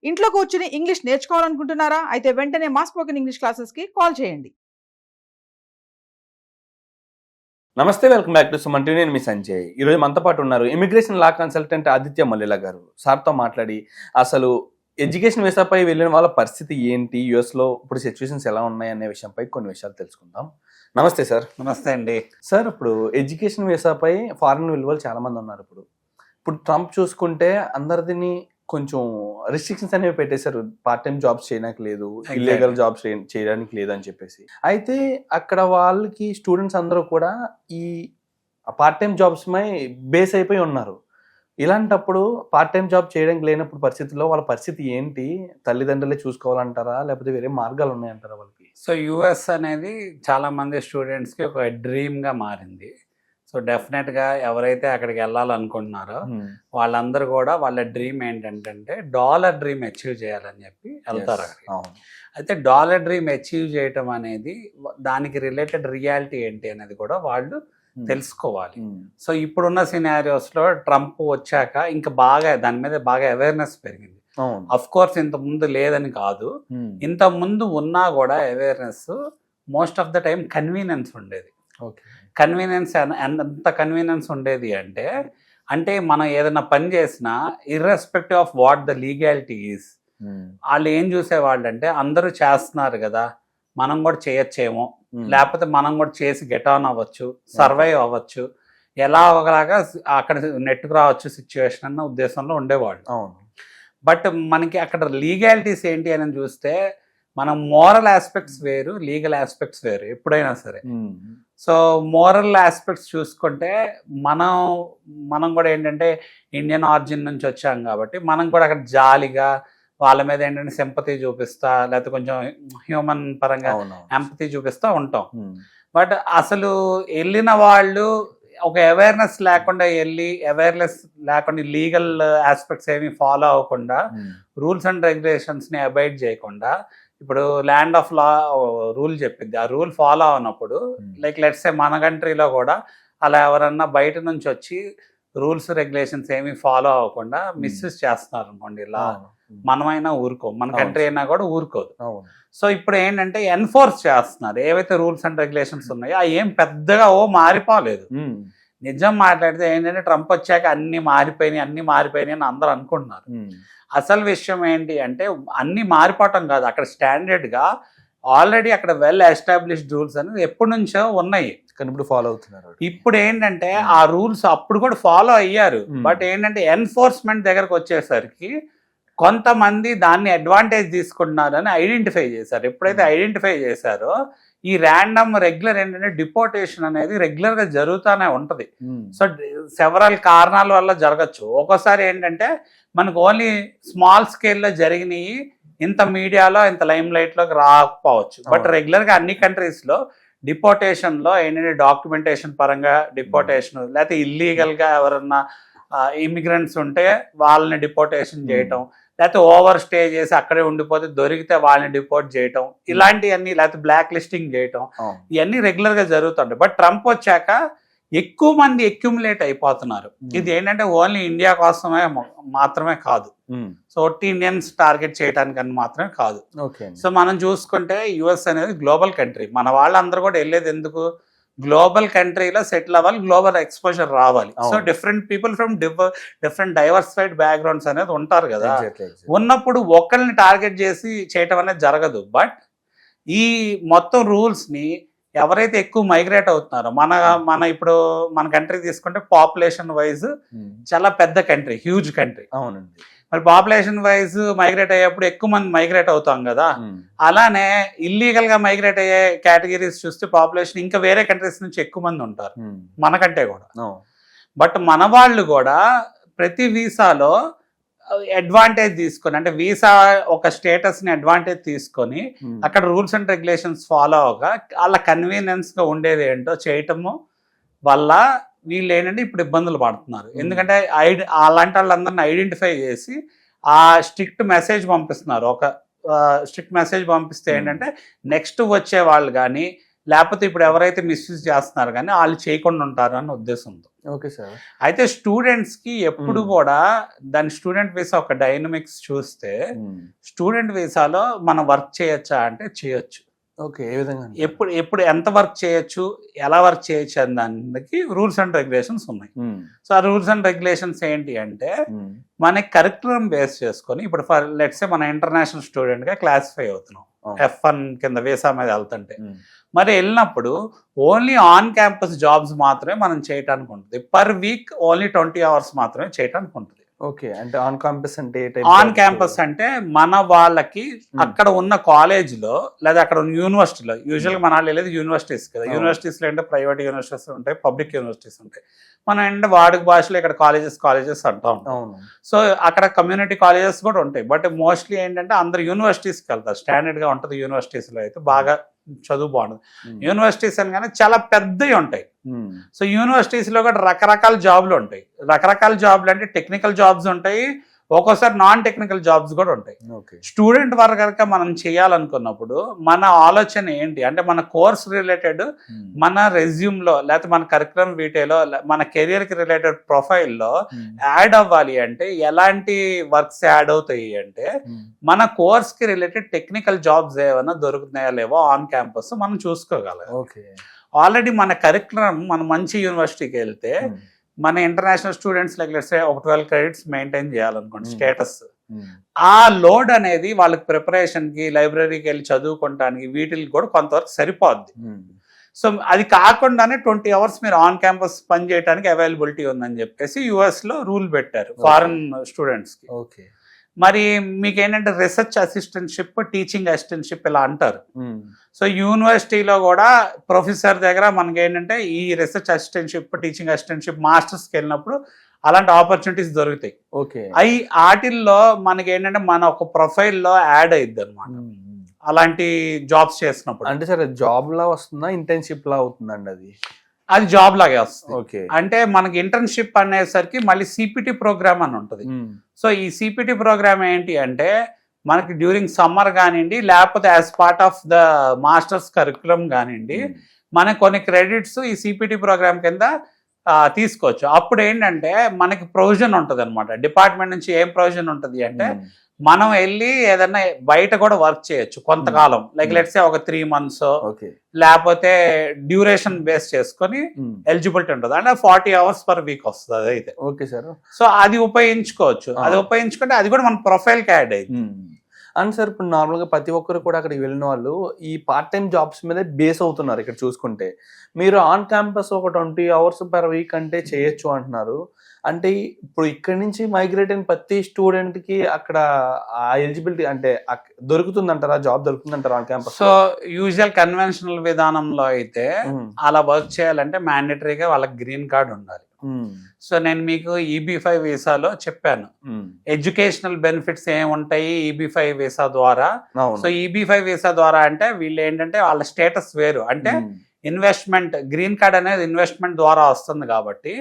ఇంట్లో కూర్చుని ఇంగ్లీష్ నేర్చుకోవాలనుకుంటున్నారా? అయితే వెంటనే మా స్పోకెన్ ఇంగ్లీష్ క్లాసెస్కి కాల్ చేయండి. నమస్తే, welcome back to Suman TV. నేను మీ సంజయ్. ఈరోజు మనతో పాటు ఉన్నారు ఇమిగ్రేషన్ లా కన్సల్టెంట్ ఆదిత్య మల్లిల గారు. సార్తో మాట్లాడి అసలు ఎడ్యుకేషన్ వీసాపై వెళ్ళిన వాళ్ళ పరిస్థితి ఏంటి, యూఎస్లో ఇప్పుడు సిచ్యువేషన్స్ ఎలా ఉన్నాయి అనే విషయంపై కొన్ని విషయాలు తెలుసుకుందాం. నమస్తే సార్. నమస్తే అండి. సార్, ఇప్పుడు ఎడ్యుకేషన్ వీసాపై ఫారిన్ వెళ్ళేవాళ్ళు చాలా మంది ఉన్నారు. ఇప్పుడు ట్రంప్ చూసుకుంటే అందరిని కొంచెం రిస్ట్రిక్షన్స్ అనేవి పెట్టేశారు. పార్ట్ టైం జాబ్స్ చేయడానికి లేదు, ఇల్లీగల్ జాబ్స్ చేయడానికి లేదు అని చెప్పేసి. అయితే అక్కడ వాళ్ళకి స్టూడెంట్స్ అందరూ కూడా ఈ పార్ట్ టైం జాబ్స్ పై బేస్ అయిపోయి ఉన్నారు. ఇలాంటప్పుడు పార్ట్ టైం జాబ్ చేయడానికి లేనప్పుడు పరిస్థితుల్లో వాళ్ళ పరిస్థితి ఏంటి? తల్లిదండ్రులే చూసుకోవాలంటారా, లేకపోతే వేరే మార్గాలు ఉన్నాయంటారా వాళ్ళకి? సో యుఎస్ అనేది చాలా మంది స్టూడెంట్స్కి ఒక డ్రీమ్గా మారింది. సో డెఫినెట్గా ఎవరైతే అక్కడికి వెళ్ళాలనుకుంటున్నారో వాళ్ళందరూ కూడా వాళ్ళ డ్రీమ్ ఏంటంటే డాలర్ డ్రీమ్ అచీవ్ చేయాలని చెప్పి వెళ్తారు అక్కడికి. అయితే డాలర్ డ్రీమ్ అచీవ్ చేయటం అనేది దానికి రిలేటెడ్ రియాలిటీ ఏంటి అనేది కూడా వాళ్ళు తెలుసుకోవాలి. సో ఇప్పుడున్న సినారియోస్లో ట్రంప్ వచ్చాక ఇంకా బాగా దాని మీద బాగా అవేర్నెస్ పెరిగింది. అఫ్ కోర్స్ ఇంత ముందు లేదని కాదు, ఇంత ముందు ఉన్నా కూడా awareness most of the time convenience ఉండేది. కన్వీనియన్స్ ఎంత కన్వీనియన్స్ ఉండేది అంటే మనం ఏదైనా పని చేసినా irrespective of what the legality is, వాళ్ళు ఏం చూసేవాళ్ళు అంటే అందరూ చేస్తున్నారు కదా, మనం కూడా చేయొచ్చేమో, లేకపోతే మనం కూడా చేసి గెట్ ఆన్ అవ్వచ్చు, సర్వైవ్ అవ్వచ్చు, ఎలా ఒకలాగా అక్కడ నెట్కు రావచ్చు సిచ్యువేషన్ అన్న ఉద్దేశంలో ఉండేవాళ్ళు. బట్ మనకి అక్కడ లీగాలిటీస్ ఏంటి అని చూస్తే మనం మోరల్ ఆస్పెక్ట్స్ వేరు, లీగల్ ఆస్పెక్ట్స్ వేరు ఎప్పుడైనా సరే. సో మోరల్ ఆస్పెక్ట్స్ చూసుకుంటే మనం కూడా ఏంటంటే ఇండియన్ ఆరిజిన్ నుంచి వచ్చాం కాబట్టి మనం కూడా అక్కడ జాలిగా వాళ్ళ మీద ఏంటంటే సింపతి చూపిస్తా, లేకపోతే కొంచెం హ్యూమన్ పరంగా ఎంపతి చూపిస్తూ ఉంటాం. బట్ అసలు వెళ్ళిన వాళ్ళు ఒక అవేర్నెస్ లేకుండా లీగల్ ఆస్పెక్ట్స్ ఏమి ఫాలో అవ్వకుండా, రూల్స్ అండ్ రెగ్యులేషన్స్ని అబైడ్ చేయకుండా, ఇప్పుడు ల్యాండ్ ఆఫ్ లా రూల్ చెప్పింది, ఆ రూల్ ఫాలో అవునప్పుడు లైక్ లెట్స్ సే మన కంట్రీలో కూడా అలా ఎవరన్నా బయట నుంచి వచ్చి రూల్స్ రెగ్యులేషన్స్ ఏమి ఫాలో అవ్వకుండా మిస్యూజ్ చేస్తున్నారు అనుకోండి, ఇలా మనమైనా ఊరుకోం, మన కంట్రీ అయినా కూడా ఊరుకోదు. సో ఇప్పుడు ఏంటంటే ఎన్ఫోర్స్ చేస్తున్నారు ఏవైతే రూల్స్ అండ్ రెగ్యులేషన్స్ ఉన్నాయో, అవి ఏం పెద్దగా మారిపోలేదు. నిజం మాట్లాడితే ఏంటంటే ట్రంప్ వచ్చాక అన్ని మారిపోయినాయి అని అందరూ అనుకుంటున్నారు. అసలు విషయం ఏంటి అంటే అన్ని మారిపోవటం కాదు, అక్కడ స్టాండర్డ్గా ఆల్రెడీ అక్కడ వెల్ ఎస్టాబ్లిష్డ్ రూల్స్ అనేది ఎప్పటి నుంచో ఉన్నాయి, కానీ ఇప్పుడు ఫాలో అవుతున్నారు. ఇప్పుడు ఏంటంటే ఆ రూల్స్ అప్పుడు కూడా ఫాలో అయ్యారు, బట్ ఏంటంటే ఎన్ఫోర్స్మెంట్ దగ్గరకు వచ్చేసరికి కొంతమంది దాన్ని అడ్వాంటేజ్ తీసుకుంటున్నారని ఐడెంటిఫై చేశారు. ఎప్పుడైతే ఐడెంటిఫై చేశారో ఈ ర్యాండమ్ రెగ్యులర్ ఏంటంటే డిపోర్టేషన్ అనేది రెగ్యులర్గా జరుగుతూనే ఉంటుంది. సో సెవరల్ కారణాల వల్ల జరగచ్చు. ఒక్కోసారి ఏంటంటే మనకు ఓన్లీ స్మాల్ స్కేల్లో జరిగినవి ఇంత మీడియాలో ఇంత లైమ్ లైట్లోకి రాకపోవచ్చు, బట్ రెగ్యులర్గా అన్ని కంట్రీస్లో డిపోర్టేషన్లో ఏంటంటే డాక్యుమెంటేషన్ పరంగా డిపోర్టేషన్, లేకపోతే ఇల్లీగల్గా ఎవరన్నా ఇమిగ్రెంట్స్ ఉంటే వాళ్ళని డిపోర్టేషన్ చేయటం, లేకపోతే ఓవర్ స్టే చేసి అక్కడే ఉండిపోతే దొరికితే వాళ్ళని డిపోర్ట్ చేయటం, ఇలాంటివన్నీ, లేకపోతే బ్లాక్ లిస్టింగ్ చేయటం, ఇవన్నీ రెగ్యులర్గా జరుగుతుంటాయి. బట్ ట్రంప్ వచ్చాక ఎక్కువ మంది అక్యుములేట్ అయిపోతున్నారు. ఇది ఏంటంటే ఓన్లీ ఇండియా కోసమే మాత్రమే కాదు, సో ఇండియన్స్ టార్గెట్ చేయడానికి మాత్రమే కాదు. సో మనం చూసుకుంటే యుఎస్ అనేది గ్లోబల్ కంట్రీ, మన వాళ్ళందరూ కూడా వెళ్ళేది ఎందుకు, గ్లోబల్ కంట్రీలో సెటిల్ అవ్వాలి, గ్లోబల్ ఎక్స్పోజర్ రావాలి. So different people from different diversified backgrounds అనేది ఉంటారు కదా. ఉన్నప్పుడు ఒకరిని టార్గెట్ చేసి చేయటం అనేది జరగదు. బట్ ఈ మొత్తం రూల్స్ని ఎవరైతే ఎక్కువ మైగ్రేట్ అవుతున్నారో, మన ఇప్పుడు మన కంట్రీ తీసుకుంటే పాపులేషన్ వైజ్ చాలా పెద్ద కంట్రీ, హ్యూజ్ కంట్రీ. అవునండి. మరి పాపులేషన్ వైజ్ మైగ్రేట్ అయ్యేప్పుడు ఎక్కువ మంది మైగ్రేట్ అవుతాం కదా, అలానే ఇల్లీగల్గా మైగ్రేట్ అయ్యే కేటగిరీస్ చూస్తే పాపులేషన్ ఇంకా వేరే కంట్రీస్ నుంచి ఎక్కువ మంది ఉంటారు మనకంటే కూడా. బట్ మన వాళ్ళు కూడా ప్రతి వీసాలో అడ్వాంటేజ్ తీసుకొని, అంటే వీసా ఒక స్టేటస్ని అడ్వాంటేజ్ తీసుకొని అక్కడ రూల్స్ అండ్ రెగ్యులేషన్స్ ఫాలో అవ్వక వాళ్ళ కన్వీనియన్స్గా ఉండేది ఏంటో చేయటము వల్ల వీళ్ళు ఏంటంటే ఇప్పుడు ఇబ్బందులు పడుతున్నారు. ఎందుకంటే అలాంటి వాళ్ళందరినీ ఐడెంటిఫై చేసి ఆ స్ట్రిక్ట్ మెసేజ్ పంపిస్తున్నారు. ఒక స్ట్రిక్ట్ మెసేజ్ పంపిస్తే ఏంటంటే నెక్స్ట్ వచ్చే వాళ్ళు కానీ, లేకపోతే ఇప్పుడు ఎవరైతే మిస్యూజ్ చేస్తున్నారు కానీ వాళ్ళు చేయకుండా ఉంటారు అన్న ఉద్దేశంతో. Okay sir. అయితే స్టూడెంట్స్ కి ఎప్పుడు కూడా దాని స్టూడెంట్ వీసా ఒక డైనమిక్స్ చూస్తే స్టూడెంట్ వీసాలో మనం వర్క్ చేయొచ్చా అంటే చేయొచ్చు. ఓకే, ఏ విధంగా? ఎప్పుడు ఎంత వర్క్ చేయొచ్చు, ఎలా వర్క్ చేయొచ్చు అనే దానికి రూల్స్ అండ్ రెగ్యులేషన్స్ ఉన్నాయి. సో ఆ రూల్స్ అండ్ రెగ్యులేషన్స్ ఏంటి అంటే మన కరిక్యులం బేస్ చేసుకొని, ఇప్పుడు ఫర్ లెట్స్ సే మన ఇంటర్నేషనల్ స్టూడెంట్ గా క్లాసిఫై అవుతున్నాం F1 కింద వీసా మీద వెళ్తుంటే, మరి వెళ్ళినప్పుడు ఓన్లీ ఆన్ క్యాంపస్ జాబ్స్ మాత్రమే మనం చేయటానికి ఉంటుంది. పర్ వీక్ ఓన్లీ 20 hours మాత్రమే చేయటానికి ఉంటుంది. ఓకే, అంటే ఆన్ క్యాంపస్ అంటే ఆన్ క్యాంపస్ అంటే మన వాళ్ళకి అక్కడ ఉన్న కాలేజ్ లో లేదా అక్కడ ఉన్న యూనివర్సిటీలో, యూజువల్ గా మన వాళ్ళు వెళ్ళేది యూనివర్సిటీస్ కదా. యూనివర్సిటీస్ లో అంటే ప్రైవేట్ యూనివర్సిటీస్ ఉంటాయి, పబ్లిక్ యూనివర్సిటీస్ ఉంటాయి. మనం అంటే వాడుక భాషలో ఇక్కడ కాలేజెస్ అంటా ఉంటాం. సో అక్కడ కమ్యూనిటీ కాలేజెస్ కూడా ఉంటాయి. బట్ మోస్ట్లీ ఏంటంటే అందరు యూనివర్సిటీస్కి వెళ్తారు. స్టాండర్డ్ గా ఉంటుంది యూనివర్సిటీస్ లో అయితే, బాగా చదువు బాగుంటుంది. యూనివర్సిటీస్ అనగానే చాలా పెద్దవి ఉంటాయి. సో యూనివర్సిటీస్ లో కూడా రకరకాల జాబ్లు ఉంటాయి. రకరకాల జాబ్లు అంటే టెక్నికల్ జాబ్స్ ఉంటాయి, ఒక్కోసారి నాన్ టెక్నికల్ జాబ్స్ కూడా ఉంటాయి. స్టూడెంట్ వర్క్ మనం చేయాలనుకున్నప్పుడు మన ఆలోచన ఏంటి అంటే, మన కోర్స్ రిలేటెడ్ మన రెజ్యూమ్ లో లేకపోతే మన కరికులం వీటేలో మన కెరియర్ కి రిలేటెడ్ ప్రొఫైల్లో యాడ్ అవ్వాలి అంటే ఎలాంటి వర్క్స్ యాడ్ అవుతాయి అంటే, మన కోర్స్ కి రిలేటెడ్ టెక్నికల్ జాబ్స్ ఏమైనా దొరుకుతున్నాయా లేవో ఆన్ క్యాంపస్ మనం చూసుకోగలం. ఆల్రెడీ మన కరికులం మన మంచి యూనివర్సిటీకి వెళ్తే మన ఇంటర్నేషనల్ స్టూడెంట్స్ లైక్ లెట్స్ సే ఒక 12 credits మెయింటైన్ చేయాలనుకోండి స్టేటస్, ఆ లోడ్ అనేది వాళ్ళకి ప్రిపరేషన్ కి, లైబ్రరీకి వెళ్ళి చదువుకోవడానికి వీటికి కూడా కొంతవరకు సరిపోద్ది. సో అది కాకుండానే 20 hours మీరు ఆన్ క్యాంపస్ పని చేయడానికి అవైలబిలిటీ ఉందని చెప్పేసి US లో రూల్ పెట్టారు ఫారెన్ స్టూడెంట్స్ కి. మరి మీకు ఏంటంటే రీసెర్చ్ అసిస్టెంట్షిప్, టీచింగ్ అసిస్టెంట్షిప్ ఇలా అంటారు. సో యూనివర్సిటీలో కూడా ప్రొఫెసర్ దగ్గర మనకి ఏంటంటే ఈ రీసెర్చ్ అసిస్టెంట్షిప్, టీచింగ్ అసిస్టెంట్షిప్ మాస్టర్స్కి వెళ్ళినప్పుడు అలాంటి ఆపర్చునిటీస్ దొరుకుతాయి. అవి వాటిల్లో మనకి ఏంటంటే మన ఒక ప్రొఫైల్లో యాడ్ అయ్యిద్ది అనమాట అలాంటి జాబ్స్ చేసినప్పుడు. అంటే సరే జాబ్ లా వస్తుందా, ఇంటర్న్షిప్ లా అవుతుందండి? అది జాబ్ లాగే వస్తుంది. అంటే మనకి ఇంటర్న్షిప్ అనేసరికి మళ్ళీ సిపిటి ప్రోగ్రామ్ అని ఉంటుంది. సో ఈ సిపిటి ప్రోగ్రామ్ ఏంటి అంటే మనకి డ్యూరింగ్ సమ్మర్ కానివ్వండి, లేకపోతే as part of the masters curriculum కానివ్వండి, మనకి కొన్ని క్రెడిట్స్ ఈ సిపిటి ప్రోగ్రామ్ కింద తీసుకోవచ్చు. అప్పుడు ఏంటంటే మనకి ప్రొవిజన్ ఉంటుంది అనమాట. డిపార్ట్మెంట్ నుంచి ఏం ప్రొవిజన్ ఉంటుంది అంటే, మనం వెళ్ళి ఏదన్నా బయట కూడా వర్క్ చేయొచ్చు కొంతకాలం, లైక్ లెట్స్ సే ఒక 3 months లేకపోతే డ్యూరేషన్ బేస్ చేసుకొని ఎలిజిబిలిటీ ఉంటుంది. అంటే 40 hours per week వస్తుంది అది అయితే. Okay sir. సో అది ఉపయోగించుకోవచ్చు. అది ఉపయోగించుకుంటే అది కూడా మన ప్రొఫైల్కి యాడ్ అయ్యింది. అండ్ సార్ ఇప్పుడు నార్మల్గా ప్రతి ఒక్కరు కూడా అక్కడికి వెళ్ళిన వాళ్ళు ఈ పార్ట్ టైం జాబ్స్ మీద బేస్ అవుతున్నారు. ఇక్కడ చూసుకుంటే మీరు ఆన్ క్యాంపస్ ఒక 20 hours per week అంటే చేయొచ్చు అంటున్నారు. అంటే ఇప్పుడు ఇక్కడ నుంచి మైగ్రేట్ అయిన ప్రతి స్టూడెంట్ కి అక్కడ ఆ ఎలిజిబిలిటీ అంటే దొరుకుతుందంటారా, జాబ్ దొరుకుతుందంటారా on campus? So usual conventional విధానంలో అయితే అలా వర్క్ చేయాలంటే మ్యాండేటరీగా వాళ్ళకి గ్రీన్ కార్డ్ ఉండాలి. సో నేను మీకు EB-5 వీసాలో చెప్పాను ఎడ్యుకేషనల్ బెనిఫిట్స్ ఏముంటాయి EB-5 వీసా ద్వారా. సో EB-5 వీసా ద్వారా అంటే వీళ్ళు ఏంటంటే వాళ్ళ స్టేటస్ వేరు. అంటే ఇన్వెస్ట్మెంట్, గ్రీన్ కార్డ్ అనేది ఇన్వెస్ట్మెంట్ ద్వారా వస్తుంది కాబట్టి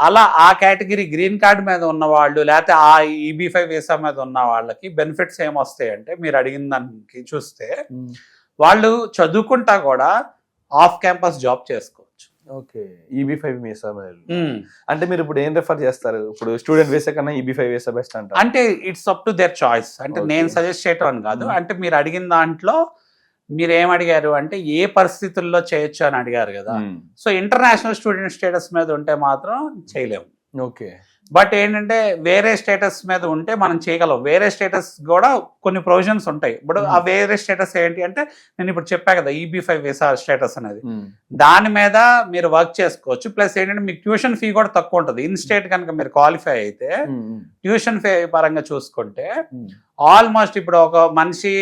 అలా ఆ కేటగిరీ గ్రీన్ కార్డ్ మీద ఉన్న వాళ్ళు లేకపోతే ఆ EB-5 వీసా మీద ఉన్న వాళ్ళకి బెనిఫిట్స్ ఏమొస్తాయి అంటే, మీరు అడిగిన దానికి చూస్తే వాళ్ళు చదువుకుంటా కూడా ఆఫ్ క్యాంపస్ జాబ్ చేసుకోవచ్చు. ఓకే, EB-5 వీసా అంటే మీరు ఇప్పుడు ఏం రెఫర్ చేస్తారు? ఇప్పుడు స్టూడెంట్ వీసా కన్నా EB-5 వీసా బెస్ట్ అంటారు? అంటే it's up to their choice. అంటే నేను సజెస్ట్ చేయటం అని కాదు. అంటే మీరు అడిగిన దాంట్లో మీరు ఏం అడిగారు అంటే ఏ పరిస్థితుల్లో చేయొచ్చు అని అడిగారు కదా. సో ఇంటర్నేషనల్ స్టూడెంట్ స్టేటస్ మీద ఉంటే మాత్రం చేయలేము. ఓకే, బట్ ఏంటంటే వేరే స్టేటస్ మీద ఉంటే మనం చేయగలం. వేరే స్టేటస్ కూడా కొన్ని ప్రొవిజన్స్ ఉంటాయి. ఇప్పుడు ఆ వేరే స్టేటస్ ఏంటి అంటే, నేను ఇప్పుడు చెప్పా కదా EB-5 వీసా స్టేటస్ అనేది, దాని మీద మీరు వర్క్ చేసుకోవచ్చు. ప్లస్ ఏంటంటే మీకు ట్యూషన్ ఫీ కూడా తక్కువ ఉంటుంది. ఇన్ స్టేట్ కనుక మీరు క్వాలిఫై అయితే ట్యూషన్ ఫీ పరంగా చూసుకుంటే ఆల్మోస్ట్ ఇప్పుడు ఒక మనిషి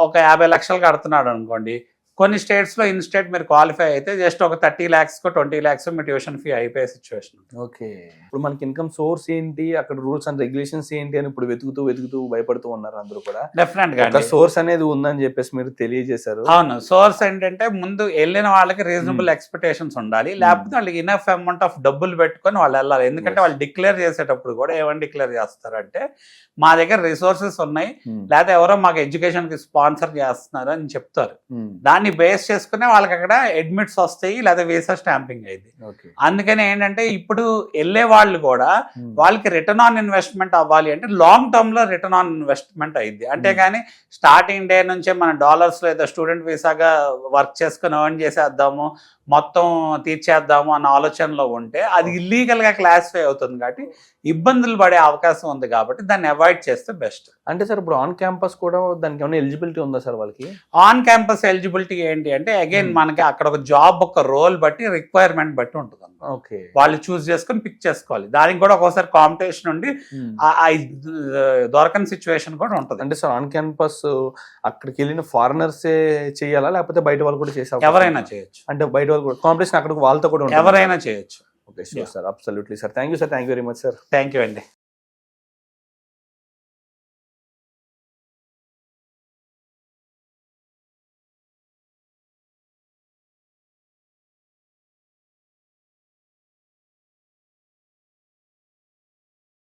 ఒక 50 లక్షలు కడుతున్నాడు అనుకోండి, కొన్ని స్టేట్స్ లో ఇన్ స్టేట్ మీరు క్వాలిఫై అయితే జస్ట్ ఒక 30 lakhs 20 lakhs మీ ట్యూషన్ ఫీ అయిపోయే సిచ్యువేషన్. ఓకే, ఇప్పుడు మనకి ఇన్కమ్ సోర్స్ ఏంటి, అక్కడ రూల్స్ అండ్ రెగ్యులేషన్స్ ఏంటి అని ఇప్పుడు వెతుకుతూ భయపడుతూ ఉన్నారు అందరూ కూడా. డెఫినెట్ గా సోర్స్ అనేది ఉందని చెప్పేసి మీరు తెలియజేశారు. అవును, సోర్స్ ఏంటంటే ముందు వెళ్ళిన వాళ్ళకి రీజనబుల్ ఎక్స్పెక్టేషన్స్ ఉండాలి, లేకపోతే వాళ్ళకి ఇనఫ్ అమౌంట్ ఆఫ్ డబ్బులు పెట్టుకొని వాళ్ళు వెళ్ళాలి. ఎందుకంటే వాళ్ళు డిక్లేర్ చేసేటప్పుడు కూడా ఏమని డిక్లేర్ చేస్తారంటే, మా దగ్గర రిసోర్సెస్ ఉన్నాయి, లేకపోతే ఎవరో మాకు ఎడ్యుకేషన్ కి స్పాన్సర్ చేస్తున్నారు అని చెప్తారు. దాన్ని దాన్ని బేస్ చేసుకునే వాళ్ళకి అక్కడ అడ్మిట్స్ వస్తాయి లేదా వీసా స్టాంపింగ్ అయింది. ఓకే. అందుకని ఏంటంటే ఇప్పుడు వెళ్ళే వాళ్ళు కూడా వాళ్ళకి రిటర్న్ ఆన్ ఇన్వెస్ట్మెంట్ అవ్వాలి అంటే లాంగ్ టర్మ్ లో రిటర్న్ ఆన్ ఇన్వెస్ట్మెంట్ అయింది. అంతేగాని స్టార్టింగ్ డే నుంచే మన డాలర్స్ లేదా స్టూడెంట్ వీసాగా వర్క్ చేసుకుని ఎర్న్ చేసేద్దాము, మొత్తం తీర్చేద్దాము అన్న ఆలోచనలో ఉంటే అది ఇల్లీగల్ గా క్లాసిఫై అవుతుంది కాబట్టి ఇబ్బందులు పడే అవకాశం ఉంది. కాబట్టి దాన్ని అవాయిడ్ చేస్తే బెస్ట్. అంటే సార్ ఇప్పుడు ఆన్ క్యాంపస్ కూడా దానికి ఏమైనా ఎలిజిబిలిటీ ఉందా సార్ వాళ్ళకి? ఆన్ క్యాంపస్ ఎలిజిబిలిటీ ఏంటి అంటే అగైన్ మనకి అక్కడ ఒక జాబ్ ఒక రోల్ బట్టి రిక్వైర్మెంట్ బట్టి ఉంటుంది. ఓకే. వాళ్ళు చూస్ చేసుకొని పిక్ చేసుకోవాలి. దానికి కూడా ఒక్కోసారి కాంపిటీషన్ ఉండి దొరకని సిచ్యువేషన్ కూడా ఉంటుంది. అంటే సార్ ఆన్ క్యాంపస్ అక్కడికి వెళ్ళిన ఫారినర్సే చేయాలా లేకపోతే బయట వాళ్ళు కూడా చేసే ఎవరైనా చేయొచ్చు. అంటే బయట వాళ్ళు కూడా కాంపిటీషన్ అక్కడ వాళ్ళతో కూడా ఎవరైనా చేయొచ్చు. Okay, sure sir, absolutely sir. Thank you sir, thank you very much sir. Thank you అండి.